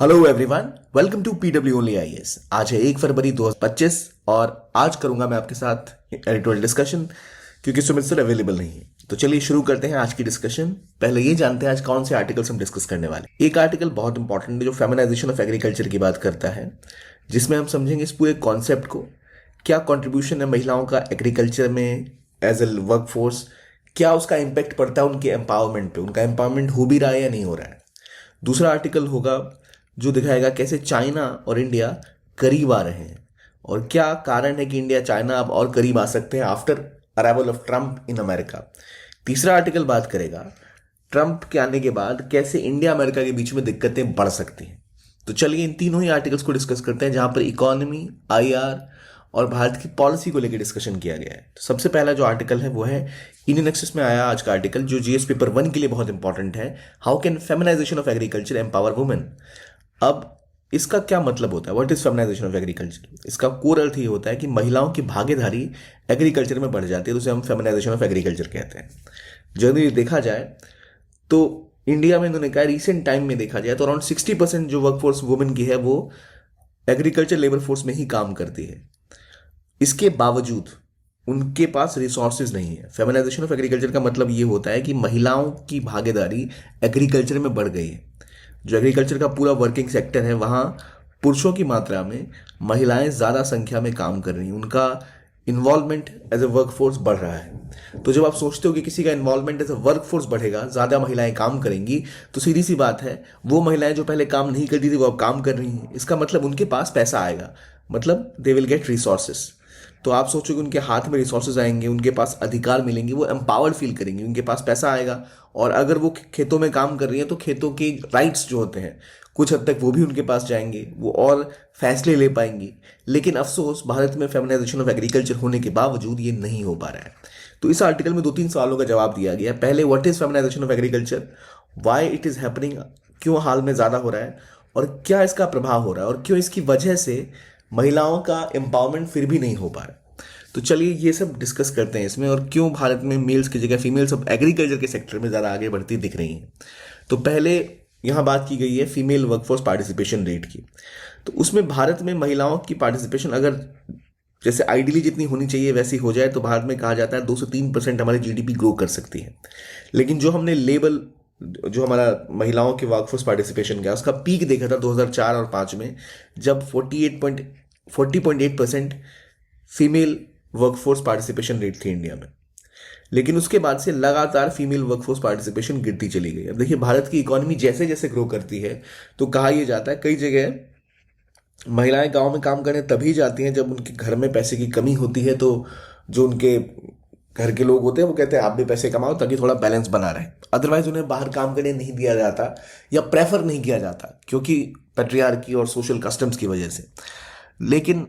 Hello everyone, welcome to PW only IAS. आज है 1 फरवरी 2025 और आज करूंगा मैं आपके साथ एडिटोरियल डिस्कशन क्योंकि सुमित सर अवेलेबल नहीं है। तो चलिए शुरू करते हैं आज की डिस्कशन। पहले ये जानते हैं आज कौन से आर्टिकल्स हम डिस्कस करने वाले हैं। एक आर्टिकल बहुत इंपॉर्टेंट है जो फेमिनाइजेशन ऑफ एग्रीकल्चर की बात करता है, जिसमें हम समझेंगे इस पूरे कॉन्सेप्ट को, क्या कंट्रीब्यूशन है महिलाओं का एग्रीकल्चर में एज ए वर्क फोर्स, क्या उसका इम्पैक्ट पड़ता है उनके एम्पावरमेंट पे, उनका एम्पावरमेंट हो भी रहा है या नहीं हो रहा है। दूसरा आर्टिकल होगा जो दिखाएगा कैसे चाइना और इंडिया करीब आ रहे हैं और क्या कारण है कि इंडिया चाइना अब और करीब आ सकते हैं after arrival of Trump in America. तीसरा आर्टिकल बात करेगा ट्रंप के आने के बाद कैसे इंडिया अमेरिका के बीच में दिक्कतें बढ़ सकती हैं। तो चलिए इन तीनों ही आर्टिकल्स को डिस्कस करते हैं, जहां पर इकोनॉमी, आईआर और भारत की पॉलिसी को लेकर डिस्कशन किया गया है। तो सबसे पहला जो आर्टिकल है वो है इंडियन एक्सेस में आया आज का आर्टिकल, जो जीएस पेपर 1 के लिए बहुत इंपॉर्टेंट है। How can feminization of agriculture empower women. अब इसका क्या मतलब होता है, what is feminization of agriculture. इसका कोर अर्थ ये होता है कि महिलाओं की भागीदारी एग्रीकल्चर में बढ़ जाती है, तो उसे हम फेमिनाइजेशन ऑफ एग्रीकल्चर कहते हैं। जनरली देखा जाए तो इंडिया में इन्होंने कहा रिसेंट टाइम में देखा जाए तो अराउंड 60% जो वर्कफोर्स वुमेन की है वो एग्रीकल्चर लेबर फोर्स में ही काम करती है। इसके बावजूद उनके पास रिसोर्सेज नहीं है। फेमिनाइजेशन ऑफ एग्रीकल्चर का मतलब ये होता है कि महिलाओं की भागीदारी एग्रीकल्चर में बढ़ गई है। जो एग्रीकल्चर का पूरा वर्किंग सेक्टर है वहाँ पुरुषों की मात्रा में महिलाएं ज़्यादा संख्या में काम कर रही हैं, उनका involvement as a work force बढ़ रहा है। तो जब आप सोचते हो कि किसी का involvement as a work force बढ़ेगा, ज़्यादा महिलाएं काम करेंगी, तो सीधी सी बात है वो महिलाएं जो पहले काम नहीं करती थी वो अब काम कर रही हैं। इसका मतलब उनके पास पैसा आएगा, मतलब दे विल गेट रिसोर्सेस। तो आप सोचोगे उनके हाथ में रिसोर्सेज आएंगे, उनके पास अधिकार मिलेंगे, वो एम्पावर्ड फील करेंगे, उनके पास पैसा आएगा। और अगर वो खेतों में काम कर रही है तो खेतों के राइट्स जो होते हैं कुछ हद तक वो भी उनके पास जाएंगे, वो और फैसले ले पाएंगी। लेकिन अफसोस भारत में फेमिनाइजेशन ऑफ एग्रीकल्चर होने के बावजूद ये नहीं हो पा रहा है। तो इस आर्टिकल में 2-3 सवालों का जवाब दिया गया है। पहले, what is feminization of agriculture, why it is happening, क्यों हाल में ज़्यादा हो रहा है और क्या इसका प्रभाव हो रहा है और क्यों इसकी वजह से महिलाओं का एम्पावरमेंट फिर भी नहीं हो पा रहा है। तो चलिए ये सब डिस्कस करते हैं इसमें, और क्यों भारत में मेल्स की जगह फीमेल्स अब एग्रीकल्चर के सेक्टर में ज़्यादा आगे बढ़ती दिख रही हैं। तो पहले यहाँ बात की गई है फीमेल वर्कफोर्स पार्टिसिपेशन रेट की। तो उसमें भारत में महिलाओं की पार्टिसिपेशन अगर जैसे आइडियली जितनी होनी चाहिए वैसी हो जाए तो भारत में कहा जाता है 2 से 3% हमारी जीडीपी ग्रो कर सकती है। लेकिन जो हमने लेवल जो हमारा महिलाओं के वर्कफोर्स पार्टिसिपेशन का उसका पीक देखा था 2004 और 5 में, जब 40.8% फीमेल वर्कफोर्स पार्टिसिपेशन रेट थी इंडिया में। लेकिन उसके बाद से लगातार फीमेल वर्कफोर्स पार्टिसिपेशन गिरती चली गई। अब देखिए भारत की इकोनॉमी जैसे जैसे ग्रो करती है तो कहा यह जाता है कई जगह महिलाएं गांव में काम करने तभी जाती हैं जब उनके घर में पैसे की कमी होती है। तो जो उनके घर के लोग होते हैं वो कहते हैं आप भी पैसे कमाओ ताकि थोड़ा बैलेंस बना रहे। अदरवाइज उन्हें बाहर काम करने नहीं दिया जाता या प्रेफर नहीं किया जाता, क्योंकि पैट्रियार्की और सोशल कस्टम्स की वजह से। लेकिन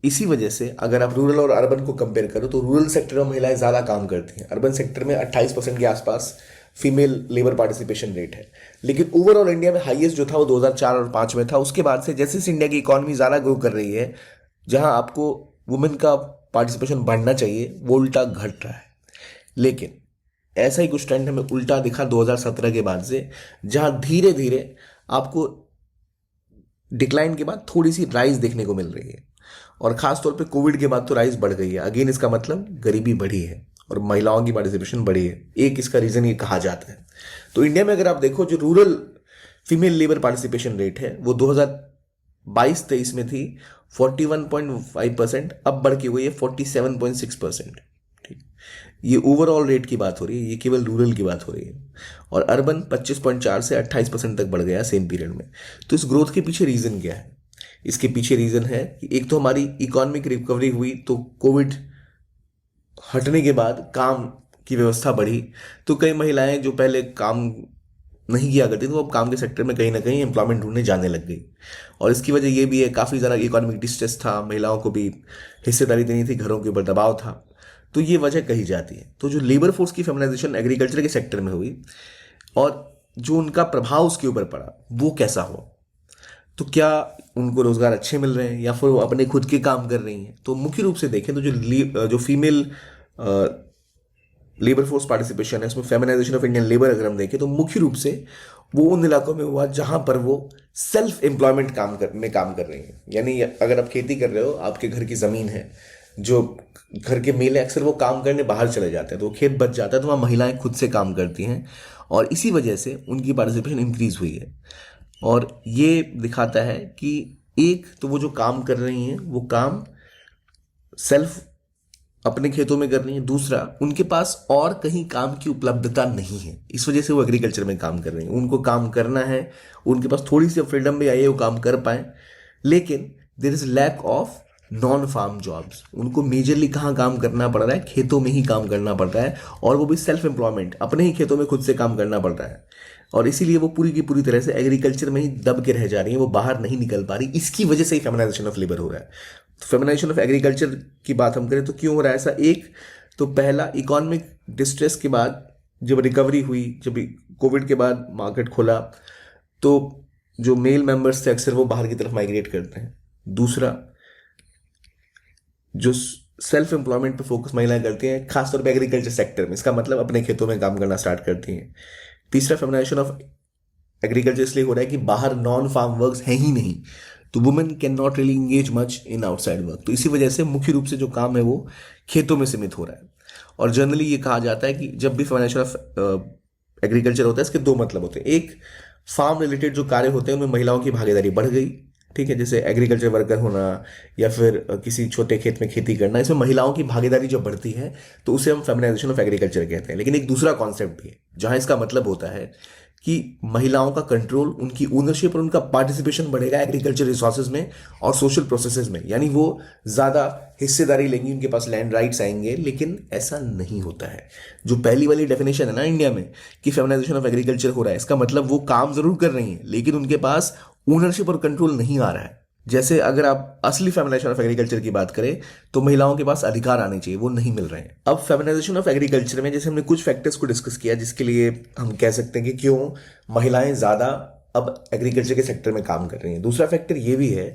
इसी वजह से अगर आप रूरल और अर्बन को कंपेयर करो तो रूरल सेक्टर में महिलाएं ज़्यादा काम करती हैं। अर्बन सेक्टर में 28% के आसपास फीमेल लेबर पार्टिसिपेशन रेट है। लेकिन ओवरऑल इंडिया में हाईएस्ट जो था वो 2004 और 5 में था। उसके बाद से जैसे जैसे इंडिया की इकोनॉमी ज़्यादा ग्रो कर रही है, जहां आपको वुमेन का पार्टिसिपेशन बढ़ना चाहिए वो उल्टा घट रहा है। लेकिन ऐसा ही कुछ ट्रेंड हमें उल्टा दिखा 2017 के बाद से, जहां धीरे धीरे आपको डिक्लाइन के बाद थोड़ी सी राइज देखने को मिल रही है। और खास तौर पे कोविड के बाद तो राइज बढ़ गई है। अगेन इसका मतलब गरीबी बढ़ी है और महिलाओं की पार्टिसिपेशन बढ़ी है। एक इसका रीजन ये कहा जाता है। तो इंडिया में अगर आप देखो जो rural female labour participation rate है वो 2022-23 में थी 41.5%, अब बढ़ के हुई है 47.6%। ठीक, ये ओवरऑल रेट की बात हो रही है, ये केवल रूरल की बात हो रही है। और अर्बन 25.4 से 28% तक बढ़ गया सेम पीरियड में। तो इस ग्रोथ के पीछे रीजन क्या है? इसके पीछे रीजन है कि एक तो हमारी इकोनॉमिक रिकवरी हुई, तो कोविड हटने के बाद काम की व्यवस्था बढ़ी, तो कई महिलाएं जो पहले काम नहीं किया करती थी वो अब काम के सेक्टर में कहीं ना कहीं एम्प्लॉयमेंट ढूंढने जाने लग गई। और इसकी वजह ये भी है काफ़ी ज़्यादा इकोनॉमिक डिस्ट्रेस था, महिलाओं को भी हिस्सेदारी देनी थी, घरों के ऊपर दबाव था, तो ये वजह कही जाती है। तो जो लेबर फोर्स की फेमिनाइजेशन एग्रीकल्चर के सेक्टर में हुई और जो उनका प्रभाव उसके ऊपर पड़ा वो कैसा हुआ, तो क्या उनको रोजगार अच्छे मिल रहे हैं या फिर वो अपने खुद के काम कर रही हैं। तो मुख्य रूप से देखें तो जो फीमेल लेबर फोर्स पार्टिसिपेशन है, इसमें फेमिनाइजेशन ऑफ इंडियन लेबर अगर हम देखें तो मुख्य रूप से वो उन इलाकों में हुआ जहां पर वो सेल्फ एम्प्लॉयमेंट काम कर रही हैं। यानी अगर आप खेती कर रहे हो, आपके घर की ज़मीन है, जो घर के मेल है अक्सर वो काम करने बाहर चले जाते हैं, तो खेत बच जाता है, तो वहाँ महिलाएं खुद से काम करती हैं और इसी वजह से उनकी पार्टिसिपेशन इंक्रीज हुई है। और ये दिखाता है कि एक तो वो जो काम कर रही हैं वो काम सेल्फ अपने खेतों में कर रही हैं, दूसरा उनके पास और कहीं काम की उपलब्धता नहीं है, इस वजह से वो एग्रीकल्चर में काम कर रही हैं। उनको काम करना है, उनके पास थोड़ी सी फ्रीडम भी आई है, वो काम कर पाए, लेकिन there is lack of non farm jobs. उनको मेजरली कहाँ काम करना पड़ रहा है, खेतों में ही काम करना पड़ता है, और वो भी सेल्फ एम्प्लॉयमेंट, अपने ही खेतों में खुद से काम करना पड़ता है, और इसीलिए वो पूरी की पूरी तरह से एग्रीकल्चर में ही दब के रह जा रही है, वो बाहर नहीं निकल पा रही। इसकी वजह से ही फेमिनाइजेशन ऑफ लेबर हो रहा है। तो फेमिनाइजेशन ऑफ एग्रीकल्चर की बात हम करें तो क्यों हो रहा है ऐसा? एक तो पहला, इकोनॉमिक डिस्ट्रेस के बाद जब रिकवरी हुई, जब कोविड के बाद मार्केट खोला, तो जो मेल मेंबर्स थे अक्सर वो बाहर की तरफ माइग्रेट करते हैं। दूसरा, जो सेल्फ एम्प्लॉयमेंट पे फोकस महिलाएं करती हैं, खासतौर पे एग्रीकल्चर सेक्टर में, इसका मतलब अपने खेतों में काम करना स्टार्ट करती हैं। तीसरा, फेमिनाइजेशन ऑफ एग्रीकल्चर इसलिए हो रहा है कि बाहर नॉन फार्म वर्क्स हैं ही नहीं, तो women can not really engage much in outside work, तो इसी वजह से मुख्य रूप से जो काम है वो खेतों में सीमित हो रहा है। और जनरली ये कहा जाता है कि जब भी फेमिनाइजेशन ऑफ एग्रीकल्चर होता है, इसके दो मतलब होते हैं। एक, फार्म रिलेटेड जो कार्य होते हैं उनमें महिलाओं की भागीदारी बढ़ गई, ठीक है, जैसे एग्रीकल्चर वर्कर होना या फिर किसी छोटे खेत में खेती करना, इसमें महिलाओं की भागीदारी जब बढ़ती है तो उसे हम फेमिनाइजेशन ऑफ एग्रीकल्चर कहते हैं। लेकिन एक दूसरा कॉन्सेप्ट भी है जहां इसका मतलब होता है कि महिलाओं का कंट्रोल, उनकी ओनरशिप और उनका पार्टिसिपेशन बढ़ेगा एग्रीकल्चर रिसोर्सेज में और सोशल प्रोसेसेस में, यानी वो ज़्यादा हिस्सेदारी लेंगी, उनके पास लैंड राइट्स आएंगे। लेकिन ऐसा नहीं होता है। जो पहली वाली डेफिनेशन है ना इंडिया में कि फेमिनाइजेशन ऑफ एग्रीकल्चर हो रहा है, इसका मतलब वो काम जरूर कर रही हैं लेकिन उनके पास ओनरशिप और कंट्रोल नहीं आ रहा है। जैसे अगर आप असली फेमिनाइजेशन ऑफ एग्रीकल्चर की बात करें तो महिलाओं के पास अधिकार आने चाहिए, वो नहीं मिल रहे हैं। अब फेमिनाइजेशन ऑफ एग्रीकल्चर में जैसे हमने कुछ फैक्टर्स को डिस्कस किया जिसके लिए हम कह सकते हैं कि क्यों महिलाएं ज़्यादा अब एग्रीकल्चर के सेक्टर में काम कर रही हैं। दूसरा फैक्टर ये भी है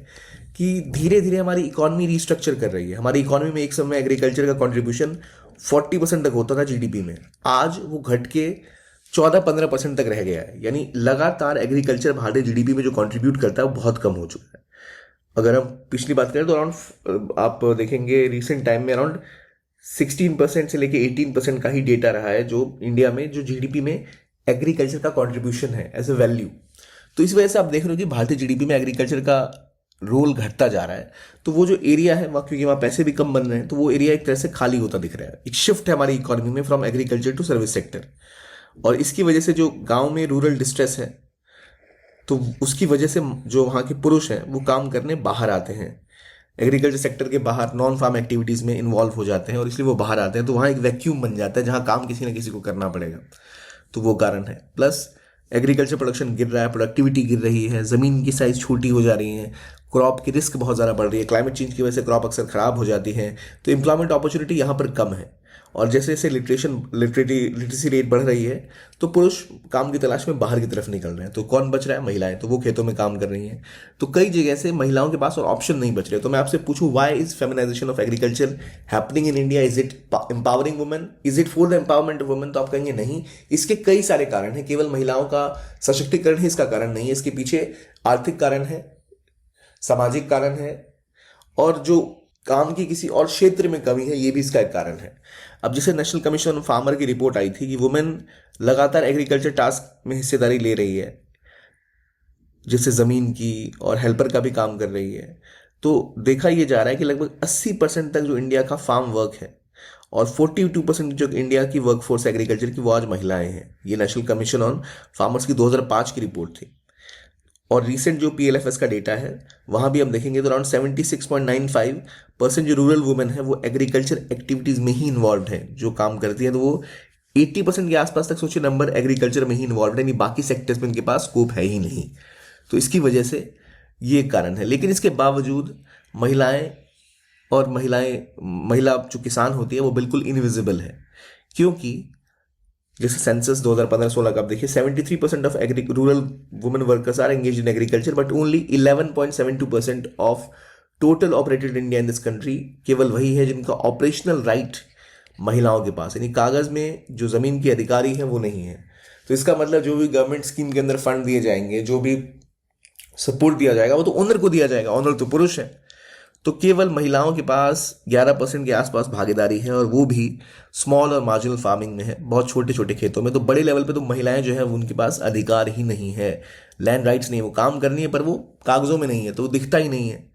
कि धीरे धीरे हमारी इकोनॉमी रिस्ट्रक्चर कर रही है। हमारी इकोनॉमी में एक समय एग्रीकल्चर का कॉन्ट्रीब्यूशन 40% तक होता था जीडीपी में, आज वो घट के 14-15% तक रह गया है। यानी लगातार एग्रीकल्चर भारतीय जीडीपी में जो कंट्रीब्यूट करता है वो बहुत कम हो चुका है। अगर हम पिछली बात करें तो अराउंड आप देखेंगे रिसेंट टाइम में अराउंड 16% से लेके 18% का ही डेटा रहा है जो इंडिया में, जो जीडीपी में एग्रीकल्चर का कंट्रीब्यूशन है एज ए वैल्यू। तो इस वजह से आप देख रहे हो कि भारतीय जीडीपी में एग्रीकल्चर का रोल घटता जा रहा है। तो वो जो एरिया है वहाँ, क्योंकि वहाँ पैसे भी कम बन रहे हैं, तो वो एरिया एक तरह से खाली होता दिख रहा है। एक शिफ्ट है हमारी इकोनॉमी में from agriculture to service sector, और इसकी वजह से जो गांव में रूरल डिस्ट्रेस है, तो उसकी वजह से जो वहाँ के पुरुष हैं वो काम करने बाहर आते हैं, एग्रीकल्चर सेक्टर के बाहर नॉन फार्म एक्टिविटीज़ में इन्वॉल्व हो जाते हैं, और इसलिए वो बाहर आते हैं। तो वहाँ एक वैक्यूम बन जाता है जहाँ काम किसी ना किसी को करना पड़ेगा। तो वो कारण है। प्लस एग्रीकल्चर प्रोडक्शन गिर रहा है, प्रोडक्टिविटी गिर रही है, ज़मीन की साइज़ छोटी हो जा रही है, क्रॉप की रिस्क बहुत ज़्यादा बढ़ रही है, क्लाइमेट चेंज की वजह से क्रॉप अक्सर ख़राब हो जाती है। तो एम्प्लॉयमेंट अपॉर्चुनिटी यहाँ पर कम है। और जैसे जैसे लिटरेसी रेट बढ़ रही है तो पुरुष काम की तलाश में बाहर की तरफ निकल रहे हैं। तो कौन बच रहा है? महिलाएं। तो वो खेतों में काम कर रही हैं। तो कई जगह से महिलाओं के पास और ऑप्शन नहीं बच रहे। तो मैं आपसे पूछूं, why is feminization of agriculture happening in India? Is it empowering women? Is it for the empowerment of women? तो आप कहेंगे नहीं, इसके कई सारे कारण हैं। केवल महिलाओं का सशक्तिकरण ही इसका कारण नहीं है। इसके पीछे आर्थिक कारण है, सामाजिक कारण है, और जो काम की किसी और क्षेत्र में कमी है ये भी इसका एक कारण है। अब जैसे नेशनल कमीशन ऑन फार्मर की रिपोर्ट आई थी कि वुमेन लगातार एग्रीकल्चर टास्क में हिस्सेदारी ले रही है, जिससे ज़मीन की और हेल्पर का भी काम कर रही है। तो देखा यह जा रहा है कि लगभग 80% तक जो इंडिया का फार्म वर्क है और 42% जो इंडिया की वर्कफोर्स एग्रीकल्चर की वो आज महिलाएं हैं। ये नेशनल कमीशन ऑन फार्मर्स की 2005 की रिपोर्ट थी। और रिसेंट जो PLFS का डेटा है वहाँ भी हम देखेंगे तो अराउंड 76.95% जो रूरल वुमेन है वो एग्रीकल्चर एक्टिविटीज़ में ही इन्वॉल्व है, जो काम करती है। तो वो 80% के आसपास तक सोचिए नंबर एग्रीकल्चर में ही इन्वॉल्व है, नहीं बाकी सेक्टर्स में उनके पास स्कोप है ही नहीं। तो इसकी वजह से ये कारण है। लेकिन इसके बावजूद महिला जो किसान होती है वो बिल्कुल इनविजिबल है, क्योंकि जैसे सेंसस 2015-16 का आप देखिए 73% of rural women workers are engage in agriculture, but only 11.72% of total operated India in this country केवल वही है जिनका ऑपरेशनल राइट महिलाओं के पास, यानी कागज में जो जमीन के अधिकारी हैं वो नहीं है। तो इसका मतलब जो भी गवर्नमेंट स्कीम के अंदर फंड दिए जाएंगे, जो भी सपोर्ट दिया जाएगा, वो तो ओनर को दिया जाएगा, ओनर तो पुरुष है। तो केवल महिलाओं के पास 11% के आसपास भागीदारी है, और वो भी स्मॉल और मार्जिनल फार्मिंग में है, बहुत छोटे छोटे खेतों में। तो बड़े लेवल पे तो महिलाएं जो है उनके पास अधिकार ही नहीं है, लैंड राइट्स नहीं है। वो काम करनी है पर वो कागजों में नहीं है, तो वो दिखता ही नहीं है।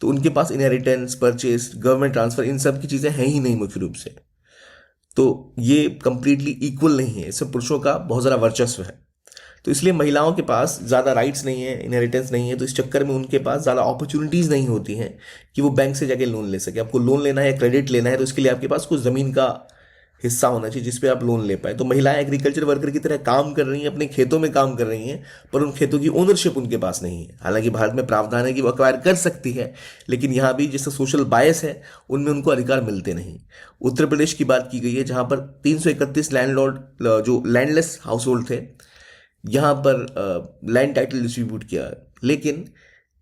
तो उनके पास इनहेरिटेंस, परचेस, गवर्नमेंट ट्रांसफर, इन सब की चीज़ें हैं ही नहीं मुख्य रूप से। तो ये कंप्लीटली इक्वल नहीं है, इसमें पुरुषों का बहुत ज़्यादा वर्चस्व है। तो इसलिए महिलाओं के पास ज़्यादा राइट्स नहीं है, इनहेरिटेंस नहीं है, तो इस चक्कर में उनके पास ज़्यादा अपॉर्चुनिटीज़ नहीं होती हैं कि वो बैंक से जाके लोन ले सके। आपको लोन लेना है या क्रेडिट लेना है तो इसके लिए आपके पास कुछ ज़मीन का हिस्सा होना चाहिए जिस पे आप लोन ले पाए। तो महिलाएं एग्रीकल्चर वर्कर की तरह काम कर रही हैं, अपने खेतों में काम कर रही हैं, पर उन खेतों की ओनरशिप उनके पास नहीं है। हालांकि भारत में प्रावधान है कि वो अक्वायर कर सकती है, लेकिन यहाँ भी जिससे सोशल बायस है उनमें उनको अधिकार मिलते नहीं। उत्तर प्रदेश की बात की गई है जहाँ पर 331 लैंडलॉर्ड, जो लैंडलेस हाउस होल्ड थे, यहाँ पर लैंड टाइटल डिस्ट्रीब्यूट किया है। लेकिन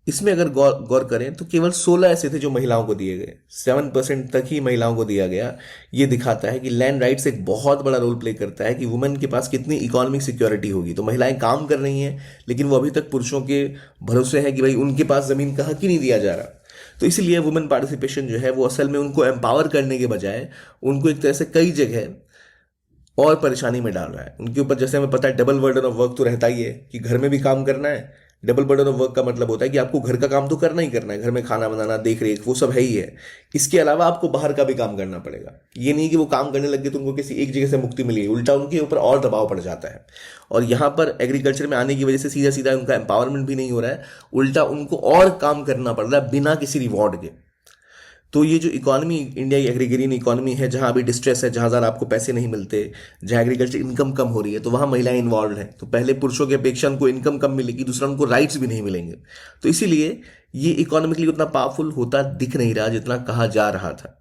इसमें अगर गौर करें तो केवल 16 ऐसे थे जो महिलाओं को दिए गए, 7% तक ही महिलाओं को दिया गया। ये दिखाता है कि लैंड राइट्स एक बहुत बड़ा रोल प्ले करता है कि वुमेन के पास कितनी इकोनॉमिक सिक्योरिटी होगी। तो महिलाएं काम कर रही हैं, लेकिन वो अभी तक पुरुषों के भरोसे है कि भाई उनके पास ज़मीन का हक ही नहीं दिया जा रहा। तो इसलिए वुमेन पार्टिसिपेशन जो है वो असल में उनको एम्पावर करने के बजाय उनको एक तरह से कई जगह और परेशानी में डाल रहा है। उनके ऊपर, जैसे हमें पता है, डबल बर्डन ऑफ वर्क तो रहता ही है कि घर में भी काम करना है। डबल बर्डन ऑफ वर्क का मतलब होता है कि आपको घर का काम तो करना ही करना है, घर में खाना बनाना, देख रेख, वो सब है ही है। इसके अलावा आपको बाहर का भी काम करना पड़ेगा। ये नहीं कि वो काम करने लगे तो उनको किसी एक जगह से मुक्ति मिली, उल्टा उनके ऊपर और दबाव पड़ जाता है। और यहाँ पर एग्रीकल्चर में आने की वजह से सीधा सीधा उनका एम्पावरमेंट भी नहीं हो रहा है, उल्टा उनको और काम करना पड़ रहा है बिना किसी रिवॉर्ड के। तो ये जो इकोनॉमी, इंडिया की एग्रीग्रीन इकोनॉमी है, जहाँ अभी डिस्ट्रेस है, जहाँ ज़्यादा आपको पैसे नहीं मिलते, जहाँ एग्रीकल्चर इनकम कम हो रही है, तो वहाँ महिलाएं इन्वॉल्व हैं। तो पहले पुरुषों की अपेक्षा उनको इनकम कम मिलेगी, दूसरा उनको राइट्स भी नहीं मिलेंगे। तो इसीलिए ये इकोनॉमिकली उतना पावरफुल होता दिख नहीं रहा जितना कहा जा रहा था,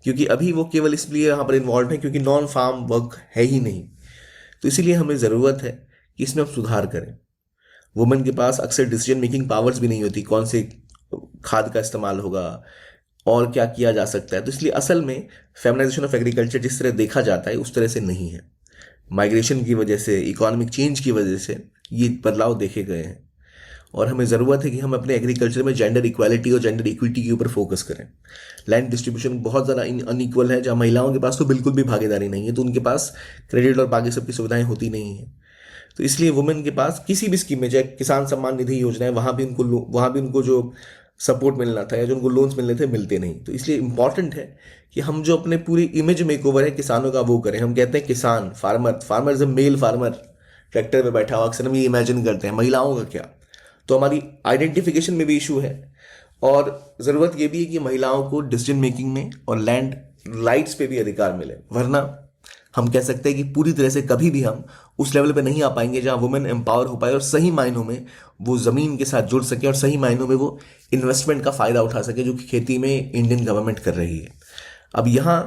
क्योंकि अभी वो केवल इसलिए यहाँ पर इन्वॉल्व है क्योंकि नॉन फार्म वर्क है ही नहीं। तो इसीलिए हमें ज़रूरत है कि इसमें हम सुधार करें। वुमेन के पास अक्सर डिसीजन मेकिंग पावर्स भी नहीं होती, कौन से खाद का इस्तेमाल होगा और क्या किया जा सकता है। तो इसलिए असल में फेमिनाइजेशन ऑफ एग्रीकल्चर जिस तरह देखा जाता है उस तरह से नहीं है। माइग्रेशन की वजह से, इकोनॉमिक चेंज की वजह से ये बदलाव देखे गए हैं, और हमें ज़रूरत है कि हम अपने एग्रीकल्चर में जेंडर इक्वालिटी और जेंडर इक्विटी के ऊपर फोकस करें। लैंड डिस्ट्रीब्यूशन बहुत ज़्यादा अनइक्वल है, जहाँ महिलाओं के पास तो बिल्कुल भी भागीदारी नहीं है, तो उनके पास क्रेडिट और बाकी सबकी सुविधाएं होती नहीं हैं। तो इसलिए वुमेन के पास किसी भी स्कीम में, चाहे किसान सम्मान निधि योजना है, वहाँ भी उनको जो सपोर्ट मिलना था या जो उनको लोन्स मिलने थे, मिलते नहीं। तो इसलिए इंपॉर्टेंट है कि हम जो अपने पूरी इमेज मेकओवर है किसानों का वो करें। हम कहते हैं किसान, farmer is a male farmer, tractor पे बैठा हुआ, अक्सर हम ये इमेजिन करते हैं। महिलाओं का क्या? तो हमारी आइडेंटिफिकेशन में भी इशू है, और ज़रूरत ये भी है कि महिलाओं को डिसीजन मेकिंग में और लैंड राइट्स पे भी अधिकार मिले। वरना हम कह सकते हैं कि पूरी तरह से कभी भी हम उस लेवल पे नहीं आ पाएंगे जहां वुमेन एम्पावर हो पाए और सही मायनों में वो ज़मीन के साथ जुड़ सके और सही मायनों में वो इन्वेस्टमेंट का फ़ायदा उठा सके जो कि खेती में इंडियन गवर्नमेंट कर रही है। अब यहाँ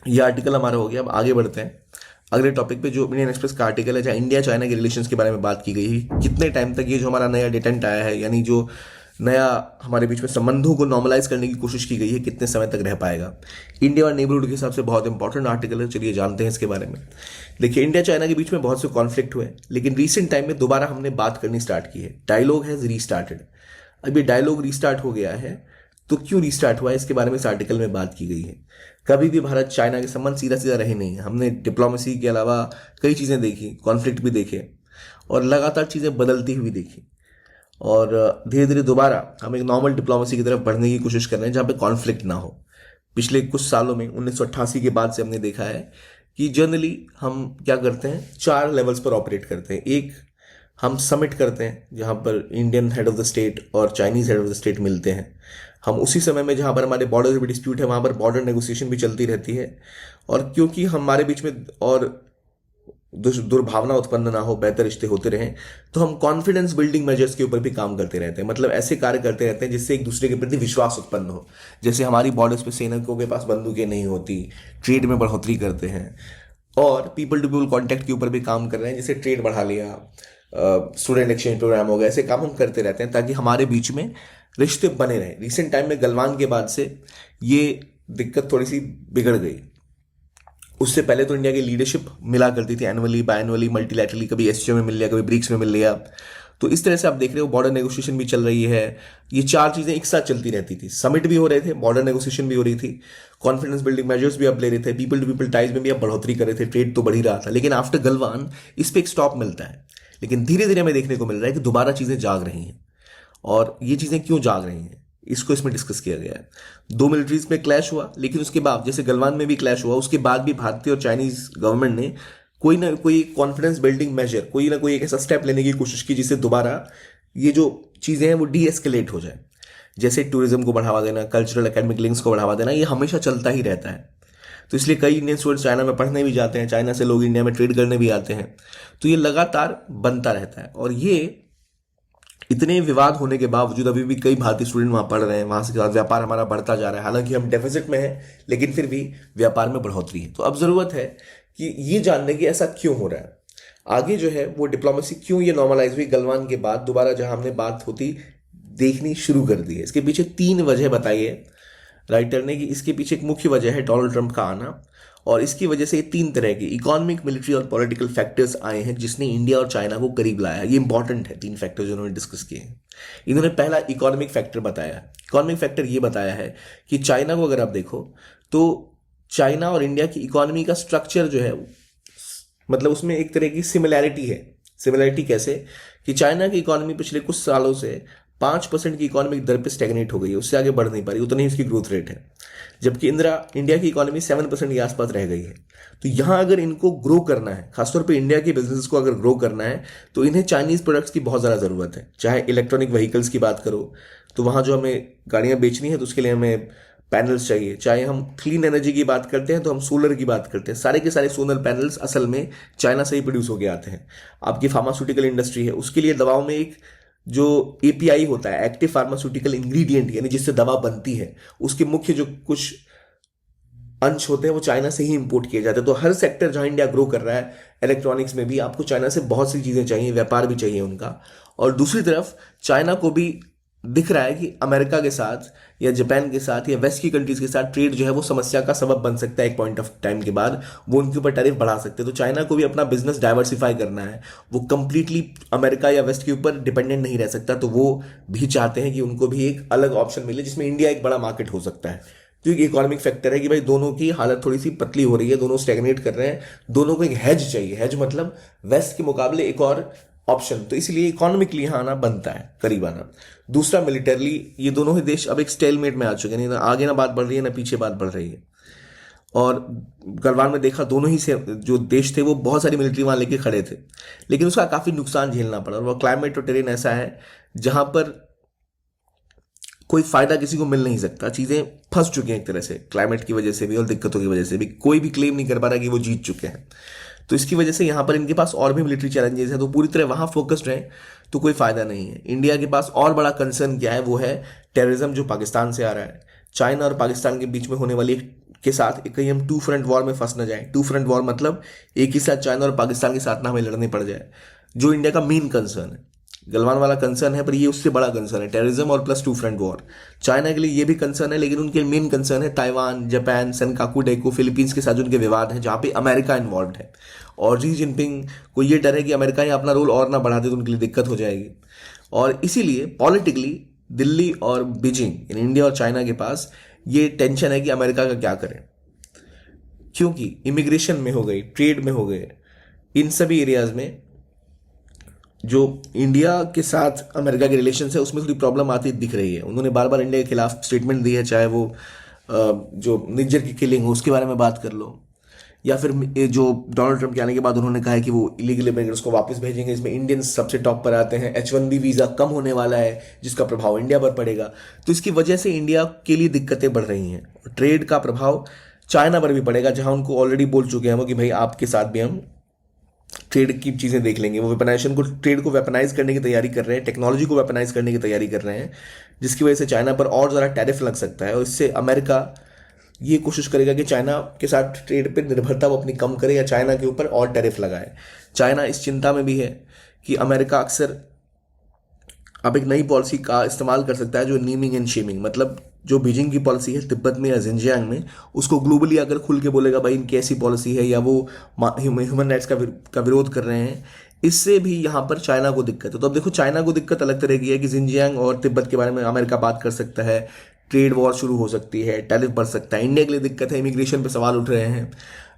ये आर्टिकल हमारा हो गया। अब आगे बढ़ते हैं अगले टॉपिक पे, जो इंडियन एक्सप्रेस का आर्टिकल है, जहाँ इंडिया चाइना के रिलेशंस के बारे में बात की गई है। कितने टाइम तक ये जो हमारा नया डिटेंट आया है, यानी जो नया हमारे बीच में संबंधों को नॉर्मलाइज करने की कोशिश की गई है, कितने समय तक रह पाएगा। इंडिया और नेबरहुड के हिसाब से बहुत इंपॉर्टेंट आर्टिकल है, चलिए जानते हैं इसके बारे में। देखिए, इंडिया चाइना के बीच में बहुत से कॉन्फ्लिक्ट हुए, लेकिन रिसेंट टाइम में दोबारा हमने बात करनी स्टार्ट की है। Dialogue has restarted. अब ये डायलॉग रीस्टार्ट हो गया है, तो क्यों रीस्टार्ट हुआ है इसके बारे में इस आर्टिकल में बात की गई है। कभी भी भारत चाइना के संबंध सीधा सीधा रहे नहीं है। हमने डिप्लोमेसी के अलावा कई चीज़ें देखी, कॉन्फ्लिक्ट भी देखे, और लगातार चीज़ें बदलती हुई देखी, और धीरे धीरे दोबारा हम एक नॉर्मल डिप्लोमेसी की तरफ बढ़ने की कोशिश कर रहे हैं जहाँ पे कॉन्फ्लिक्ट ना हो। पिछले कुछ सालों में 1988 के बाद से हमने देखा है कि जनरली हम क्या करते हैं, 4 लेवल्स पर ऑपरेट करते हैं। एक, हम समिट करते हैं जहाँ पर Indian head of the state और Chinese head of the state मिलते हैं। हम उसी समय में जहाँ पर हमारे बॉर्डर पे डिस्प्यूट है वहाँ पर बॉर्डर नेगोशिएशन भी चलती रहती है, और क्योंकि हमारे बीच में और दुर्भावना उत्पन्न ना हो, बेहतर रिश्ते होते रहें, तो हम कॉन्फिडेंस बिल्डिंग मेजर्स के ऊपर भी काम करते रहते हैं। मतलब ऐसे कार्य करते रहते हैं जिससे एक दूसरे के प्रति विश्वास उत्पन्न हो। जैसे हमारी बॉर्डर्स पे सैनिकों के पास बंदूकें नहीं होती, ट्रेड में बढ़ोतरी करते हैं, और पीपल टू पीपल कॉन्टैक्ट के ऊपर भी काम कर रहे हैं, जैसे ट्रेड बढ़ा लिया, स्टूडेंट एक्सचेंज प्रोग्राम हो गया। ऐसे काम हम करते रहते हैं ताकि हमारे बीच में रिश्ते बने रहें। रिसेंट टाइम में गलवान के बाद से ये दिक्कत थोड़ी सी बिगड़ गई, उससे पहले तो इंडिया की लीडरशिप मिला करती थी एनुअली बायनुअली मल्टीलैटरली, कभी एससीओ में मिल लिया, कभी ब्रिक्स में मिल लिया। तो इस तरह से आप देख रहे हो बॉर्डर नेगोशिएशन भी चल रही है। ये चार चीजें एक साथ चलती रहती थी, समिट भी हो रहे थे, बॉर्डर नेगोशिएशन भी हो रही थी, कॉन्फिडेंस बिल्डिंग मेजर्स भी अब ले रहे थे, पीपल टू पीपल टाइज में भी अब बढ़ोतरी कर रहे थे, ट्रेड तो बढ़ ही रहा था। लेकिन आफ्टर गलवान इस पे एक स्टॉप मिलता है। लेकिन धीरे धीरे हमें देखने को मिल रहा है कि दोबारा चीजें जाग रही हैं। और ये चीजें क्यों जाग रही हैं इसको इसमें डिस्कस किया गया है। दो मिलिट्रीज में क्लैश हुआ, लेकिन उसके बाद जैसे गलवान में भी क्लैश हुआ, उसके बाद भी भारतीय और चाइनीज गवर्नमेंट ने कोई ना कोई कॉन्फिडेंस बिल्डिंग मेजर, कोई ना कोई एक ऐसा स्टेप लेने की कोशिश की जिससे दोबारा ये जो चीजें हैं वो डी एस्केलेट हो जाए। जैसे टूरिज्म को बढ़ावा देना, कल्चरल एकेडमिक लिंक्स को बढ़ावा देना, ये हमेशा चलता ही रहता है। तो इसलिए कई इंडियन स्टूडेंट्स चाइना में पढ़ने भी जाते हैं, चाइना से लोग इंडिया में ट्रेड करने भी आते हैं। तो ये लगातार बनता रहता है। और ये इतने विवाद होने के बावजूद अभी भी कई भारतीय स्टूडेंट वहां पढ़ रहे हैं, वहां से व्यापार हमारा बढ़ता जा रहा है। हालांकि हम डेफिसिट में हैं, लेकिन फिर भी व्यापार में बढ़ोतरी है। तो अब जरूरत है कि ये जानने की ऐसा क्यों हो रहा है। आगे जो है वो डिप्लोमेसी क्यों ये नॉर्मलाइज हुई गलवान के बाद, दोबारा जहां हमने बात होती देखनी शुरू कर दी है। इसके पीछे 3 वजह बताई है राइटर ने कि इसके पीछे एक मुख्य वजह है डोनाल्ड ट्रंप का आना। और इसकी वजह से ये 3 तरह के इकोनॉमिक, मिलिट्री और पॉलिटिकल फैक्टर्स आए हैं जिसने इंडिया और चाइना को करीब लाया है। ये इंपॉर्टेंट है 3 फैक्टर्स उन्होंने डिस्कस किए हैं। इन्होंने पहला इकोनॉमिक फैक्टर बताया। इकोनॉमिक फैक्टर ये बताया है कि चाइना को अगर आप देखो तो चाइना और इंडिया की इकोनॉमी का स्ट्रक्चर जो है मतलब उसमें एक तरह की सिमिलैरिटी है। सिमिलैरिटी कैसे कि चाइना की इकोनॉमी पिछले कुछ सालों से 5% की इकोनॉमिक दर पे स्टेगनेट हो गई है, उससे आगे बढ़ नहीं पा रही, उतनी ही उसकी ग्रोथ रेट है। जबकि इंडिया की इकोनॉमी 7% के आसपास रह गई है। तो यहां अगर इनको ग्रो करना है, खासतौर पे इंडिया के बिजनेस को अगर ग्रो करना है, तो इन्हें चाइनीज प्रोडक्ट्स की बहुत ज़्यादा ज़रूरत है। चाहे इलेक्ट्रॉनिक व्हीकल्स की बात करो तो वहां जो हमें गाड़ियां बेचनी है तो उसके लिए हमें पैनल्स चाहिए। चाहे हम क्लीन एनर्जी की बात करते हैं तो हम सोलर की बात करते हैं, सारे के सारे सोलर पैनल्स असल में चाइना से ही प्रोड्यूस होकर आते हैं। आपकी फार्मास्यूटिकल इंडस्ट्री है, उसके लिए दवाओं में एक जो एपीआई होता है, एक्टिव फार्मास्यूटिकल इंग्रेडिएंट, यानी जिससे दवा बनती है, उसके मुख्य जो कुछ अंश होते हैं वो चाइना से ही इंपोर्ट किए जाते हैं। तो हर सेक्टर जहां इंडिया ग्रो कर रहा है, इलेक्ट्रॉनिक्स में भी आपको चाइना से बहुत सी चीजें चाहिए, व्यापार भी चाहिए उनका। और दूसरी तरफ चाइना को भी दिख रहा है कि अमेरिका के साथ या जापान के साथ या वेस्ट की कंट्रीज के साथ ट्रेड जो है वो समस्या का सबब बन सकता है। एक पॉइंट ऑफ टाइम के बाद वो उनके ऊपर टैरिफ बढ़ा सकते हैं। तो चाइना को भी अपना बिजनेस डाइवर्सिफाई करना है, वो कंप्लीटली अमेरिका या वेस्ट के ऊपर डिपेंडेंट नहीं रह सकता। तो वो भी चाहते हैं कि उनको भी एक अलग ऑप्शन मिले जिसमें इंडिया एक बड़ा मार्केट हो सकता है। तो एक इकोनॉमिक फैक्टर है कि भाई दोनों की हालत थोड़ी सी पतली हो रही है, दोनों स्टेगनेट कर रहे हैं, दोनों को एक हेज चाहिए। हेज मतलब वेस्ट के मुकाबले एक और ऑप्शन। तो इसलिए इकोनॉमिकली यहाँ आना बनता है, करीब आना। दूसरा मिलिटरली, ये दोनों ही देश अब एक स्टेलमेट में आ चुके हैं, नहीं ना आगे ना बात बढ़ रही है ना पीछे बात बढ़ रही है। और गलवान में देखा दोनों ही से जो देश थे वो बहुत सारी मिलिट्री वहां लेके खड़े थे, लेकिन उसका काफी नुकसान झेलना पड़ा। और वो क्लाइमेट और टेरेन ऐसा है जहां पर कोई फायदा किसी को मिल नहीं सकता, चीजें फंस चुकी हैं एक तरह से, क्लाइमेट की वजह से भी और दिक्कतों की वजह से भी। कोई भी क्लेम नहीं कर पा रहा कि वो जीत चुके हैं। तो इसकी वजह से यहाँ पर इनके पास और भी मिलिट्री चैलेंजेस हैं, तो पूरी तरह वहां फोकस्ड हैं तो कोई फायदा नहीं है। इंडिया के पास और बड़ा कंसर्न क्या है, वो है टेररिज्म जो पाकिस्तान से आ रहा है। चाइना और पाकिस्तान के बीच में होने वाली के साथ कहीं हम 2 फ्रंट वॉर में फंस न जाए। 2 फ्रंट वॉर मतलब एक ही साथ चाइना और पाकिस्तान के साथ ना हमें लड़ने पड़ जाए, जो इंडिया का मेन कंसर्न है। गलवान वाला कंसर्न है पर ये उससे बड़ा कंसर्न है, टेररिज्म और प्लस 2 फ्रंट वॉर। चाइना के लिए ये भी कंसर्न है, लेकिन उनके मेन कंसर्न है Taiwan, Japan, Senkaku deco, Philippines के साथ उनके विवाद हैं जहां पे अमेरिका इन्वॉल्व है। और जी जिनपिंग को ये डर है कि अमेरिका ही अपना रोल और ना बढ़ा दे तो उनके लिए दिक्कत हो जाएगी। और इसीलिए पॉलिटिकली दिल्ली और बीजिंग इन इंडिया और चाइना के पास ये टेंशन है कि अमेरिका का क्या करें, क्योंकि इमिग्रेशन में हो गई, ट्रेड में हो गए, इन सभी एरियाज में जो इंडिया के साथ अमेरिका के रिलेशन है उसमें थोड़ी प्रॉब्लम आती दिख रही है। उन्होंने बार बार इंडिया के खिलाफ स्टेटमेंट दी है, चाहे वो जो निज्जर की किलिंग हो उसके बारे में बात कर लो, या फिर जो डोनाल्ड ट्रंप के आने के बाद उन्होंने कहा है कि वो इलीगल इमिग्रेंट्स को वापस भेजेंगे। इसमें इंडियंस सबसे टॉप पर आते हैं। H1B वीज़ा कम होने वाला है जिसका प्रभाव इंडिया पर पड़ेगा। तो इसकी वजह से इंडिया के लिए दिक्कतें बढ़ रही हैं। ट्रेड का प्रभाव चाइना पर भी पड़ेगा, जहां उनको ऑलरेडी बोल चुके हैं वो कि भाई आपके साथ भी हम ट्रेड की चीजें देख लेंगे। वो वेपनाइजेशन को, ट्रेड को वेपनाइज करने की तैयारी कर रहे हैं, टेक्नोलॉजी को वेपनाइज करने की तैयारी कर रहे हैं, जिसकी वजह से चाइना पर और ज़्यादा टैरिफ लग सकता है। और इससे अमेरिका ये कोशिश करेगा कि चाइना के साथ ट्रेड पे निर्भरता वो अपनी कम करे या चाइना के ऊपर और टैरिफ लगाए। चाइना इस चिंता में भी है कि अमेरिका अक्सर अब एक नई पॉलिसी का इस्तेमाल कर सकता है जो नीमिंग एंड शेमिंग, मतलब जो बीजिंग की पॉलिसी है तिब्बत में या जिंजियांग में, उसको ग्लोबली अगर खुल के बोलेगा भाई इनकी ऐसी पॉलिसी है या वो ह्यूमन राइट्स का विरोध कर रहे हैं, इससे भी यहाँ पर चाइना को दिक्कत है। तो अब देखो चाइना को दिक्कत अलग तरह की है कि जिंजियांग और तिब्बत के बारे में अमेरिका बात कर सकता है, ट्रेड वॉर शुरू हो सकती है, टैरिफ बढ़ सकता है। इंडिया के लिए दिक्कत है, इमिग्रेशन पे सवाल उठ रहे हैं,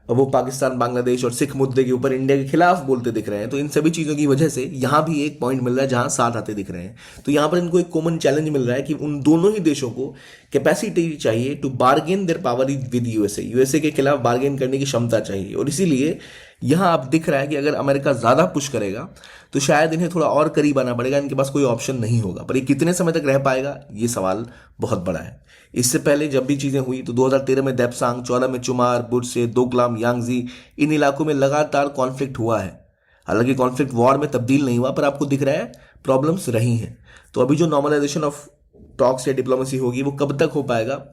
वो पाकिस्तान बांग्लादेश और सिख मुद्दे के ऊपर इंडिया के खिलाफ बोलते दिख रहे हैं। तो इन सभी चीज़ों की वजह से यहाँ भी एक पॉइंट मिल रहा है जहाँ साथ आते दिख रहे हैं। तो यहाँ पर इनको एक कॉमन चैलेंज मिल रहा है कि उन दोनों ही देशों को कैपेसिटी चाहिए to bargain their power with USA, USA के खिलाफ बार्गेन करने की क्षमता चाहिए। और इसीलिए यहाँ अब दिख रहा है कि अगर अमेरिका ज़्यादा पुश करेगा तो शायद इन्हें थोड़ा और करीब आना पड़ेगा, इनके पास कोई ऑप्शन नहीं होगा। पर ये कितने समय तक रह पाएगा, ये सवाल बहुत बड़ा है। इससे पहले जब भी चीज़ें हुई तो 2013 में देप्सांग, 14 में चुमार, बुरसे, दोकलाम, यांगजी, इन इलाकों में लगातार कॉन्फ्लिक्ट हुआ है। हालांकि कॉन्फ्लिक्ट वॉर में तब्दील नहीं हुआ, पर आपको दिख रहा है प्रॉब्लम्स रही हैं। तो अभी जो नॉर्मलाइजेशन ऑफ टॉक्स या डिप्लोमेसी होगी वो कब तक हो पाएगा,